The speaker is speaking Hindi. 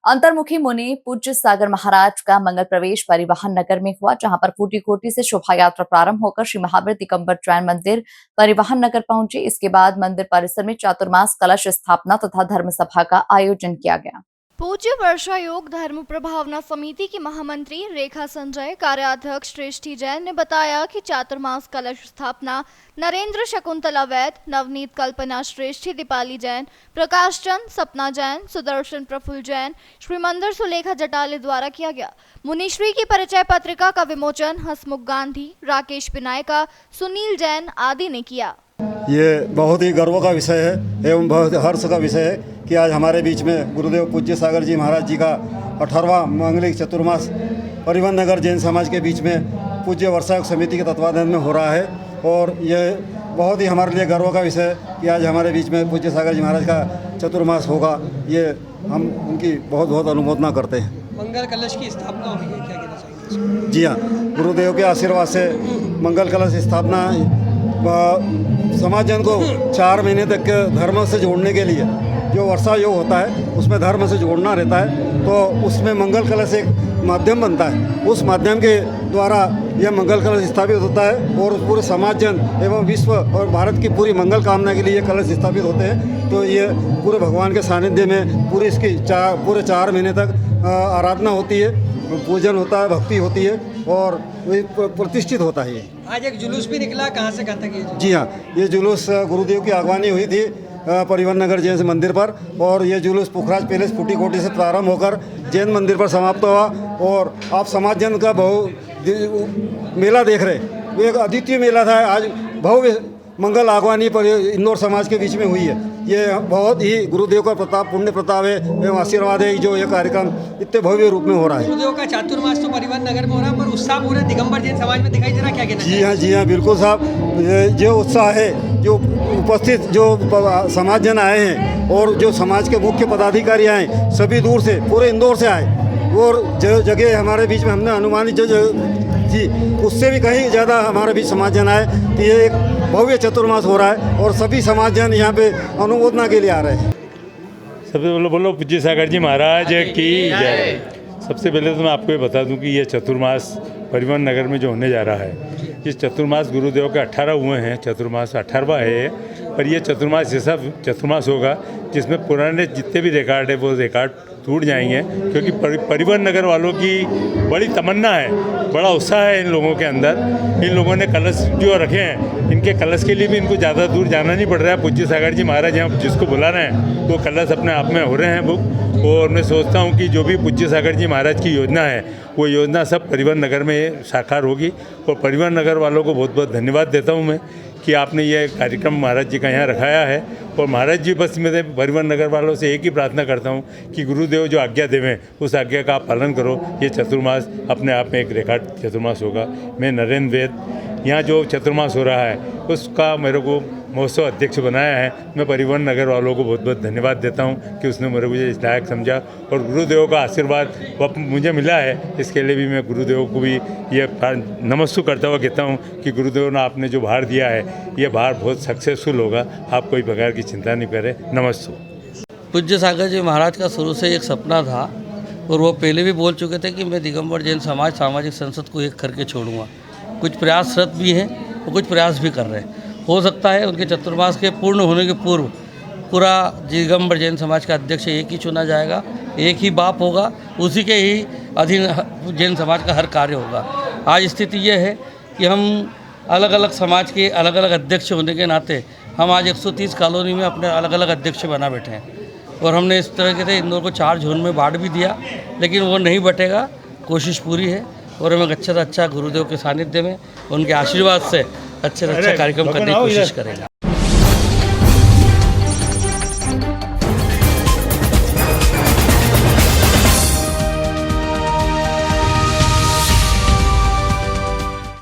अंतर्मुखी मुनि पूज्य सागर महाराज का मंगल प्रवेश परिवहन नगर में हुआ, जहां पर फूटी कोटी से शोभा यात्रा प्रारंभ होकर श्री महावीर दिगंबर जैन मंदिर परिवहन नगर पहुंची। इसके बाद मंदिर परिसर में चातुर्मास कलश स्थापना तथा धर्म सभा का आयोजन किया गया। पूज्य वर्षायोग धर्म प्रभावना समिति की महामंत्री रेखा संजय, कार्याध्यक्ष श्रेष्ठी जैन ने बताया कि चातुर्मास कलश स्थापना नरेंद्र शकुंतला वैद, नवनीत कल्पना श्रेष्ठी दीपाली जैन, प्रकाश चंद सपना जैन, सुदर्शन प्रफुल्ल जैन, श्रीमंदिर सुलेखा जटाले द्वारा किया गया। मुनिश्री की परिचय पत्रिका का विमोचन हसमुख गांधी, राकेश विनायका, सुनील जैन आदि ने किया। ये बहुत ही गर्व का विषय है एवं बहुत हर्ष का विषय है कि आज हमारे बीच में गुरुदेव पूज्य सागर जी महाराज जी का 18वां मांगलिक चतुर्मास परिवहन नगर जैन समाज के बीच में पूज्य वर्षायोग समिति के तत्वाधान में हो रहा है। और ये बहुत ही हमारे लिए गर्व का विषय है कि आज हमारे बीच में पूज्य सागर जी महाराज का चतुर्मास होगा। ये हम उनकी बहुत बहुत अनुमोदना करते हैं। मंगल कलश की स्थापना हुई है, क्या कहना चाहिए? जी हाँ, गुरुदेव के आशीर्वाद से मंगल कलश स्थापना समाज जन को 4 महीने तक के धर्म से जोड़ने के लिए जो वर्षा योग होता है उसमें धर्म से जोड़ना रहता है, तो उसमें मंगल कलश एक माध्यम बनता है। उस माध्यम के द्वारा यह मंगल कलश स्थापित होता है और पूरे समाज जन एवं विश्व और भारत की पूरी मंगल कामना के लिए ये कलश स्थापित होते हैं। तो ये पूरे भगवान के सानिध्य में पूरी इसकी पूरे 4 महीने तक आराधना होती है, पूजन होता है, भक्ति होती है और प्रतिष्ठित होता है। आज एक जुलूस भी निकला, कहाँ से कहाँ तक ये? जी हाँ, ये जुलूस गुरुदेव की अगवानी हुई थी परिवहन नगर जैन मंदिर पर, और ये जुलूस पुखराज पैलेस फूटी कोटी से प्रारंभ होकर जैन मंदिर पर समाप्त हुआ। और आप समाज जन का मेला देख रहे, वो एक अद्वितीय मेला था। आज भव्य मंगल आगवानी पर इंदौर समाज के बीच में हुई है। ये बहुत ही गुरुदेव का प्रताप, पुण्य प्रताप है एवं आशीर्वाद है जो ये कार्यक्रम इतने भव्य रूप में हो रहा है। गुरुदेव का चातुर्मास तो परिवहन नगर में हो रहा है, पर उत्साह पूरे दिगंबर जैन समाज में दिखाई दे रहा है, क्या कहना? जी हाँ बिल्कुल साहब, जो उत्साह है, जो उपस्थित जो समाज जन आए हैं और जो समाज के मुख्य पदाधिकारी आए, सभी दूर से पूरे इंदौर से आए, और जो जगह हमारे बीच में हमने अनुमानित जी उससे भी कहीं ज़्यादा हमारे बीच समाज जन आए। तो ये एक भव्य चतुर्मास हो रहा है और सभी समाज जन यहाँ पे अनुमोदना के लिए आ रहे हैं। सबसे बोलो पूज्य सागर जी महाराज की जय। सबसे पहले तो मैं आपको ये बता दूं कि ये चतुर्मास परिवहन नगर में जो होने जा रहा है, ये चतुर्मास गुरुदेव के 18 हुए हैं, चतुर्मास 18वां है। पर ये चतुर्मास ऐसा चतुर्मास होगा जिसमें पुराने जितने भी रिकॉर्ड है वो रिकॉर्ड टूट जाएंगे, क्योंकि परिवहन नगर वालों की बड़ी तमन्ना है, बड़ा उत्साह है इन लोगों के अंदर। इन लोगों ने कलश जो रखे हैं, इनके कलश के लिए भी इनको ज़्यादा दूर जाना नहीं पड़ रहा है। पूज्य सागर जी महाराज यहाँ जिसको बुला रहे हैं वो कलश अपने आप में हो रहे हैं बुक। और मैं सोचता हूँ कि जो भी पूज्य सागर जी महाराज की योजना है वो योजना सब परिवहन नगर में साकार होगी। और परिवहन नगर वालों को बहुत बहुत धन्यवाद देता हूँ मैं कि आपने ये कार्यक्रम महाराज जी का यहाँ रखाया है। और महाराज जी बस मैं परिवहन नगर वालों से एक ही प्रार्थना करता हूँ कि गुरुदेव जो आज्ञा देवें उस आज्ञा का आप पालन करो। ये चतुर्मास अपने आप में एक रिकॉर्ड चतुर्मास होगा। मैं नरेंद्र वैद, यहाँ जो चतुर्मास हो रहा है उसका मेरे को महोत्सव अध्यक्ष बनाया है। मैं परिवहन नगर वालों को बहुत बहुत धन्यवाद देता हूँ कि उसने मेरे को इस लायक समझा और गुरुदेव का आशीर्वाद मुझे मिला है। इसके लिए भी मैं गुरुदेव को भी ये नमस्कार करता हुआ कहता हूँ कि गुरुदेव ने आपने जो भार दिया है ये भार बहुत सक्सेसफुल होगा, आप कोई प्रकार की चिंता नहीं करें। नमस्ते। पूज्य सागर जी महाराज का शुरू से एक सपना था और वो पहले भी बोल चुके थे कि मैं दिगंबर जैन समाज सामाजिक संसद को एक करके छोड़ूंगा। कुछ प्रयासरत भी हैं और कुछ प्रयास भी कर रहे हैं। हो सकता है उनके चतुर्मास के पूर्ण होने के पूर्व पूरा दिगंबर जैन समाज का अध्यक्ष एक ही चुना जाएगा, एक ही बाप होगा, उसी के ही अधीन जैन समाज का हर कार्य होगा। आज स्थिति यह है कि हम अलग अलग समाज के अलग अलग अध्यक्ष होने के नाते हम आज 130 कॉलोनी में अपने अलग अलग अध्यक्ष बना बैठे हैं। और हमने इस तरह के थे इंदौर को 4 जोन में बांट भी दिया, लेकिन वो नहीं बटेगा, कोशिश पूरी है। और हम अच्छा से अच्छा गुरुदेव के सानिध्य में उनके आशीर्वाद से अच्छे से अच्छा कार्यक्रम करने की कोशिश करेंगे।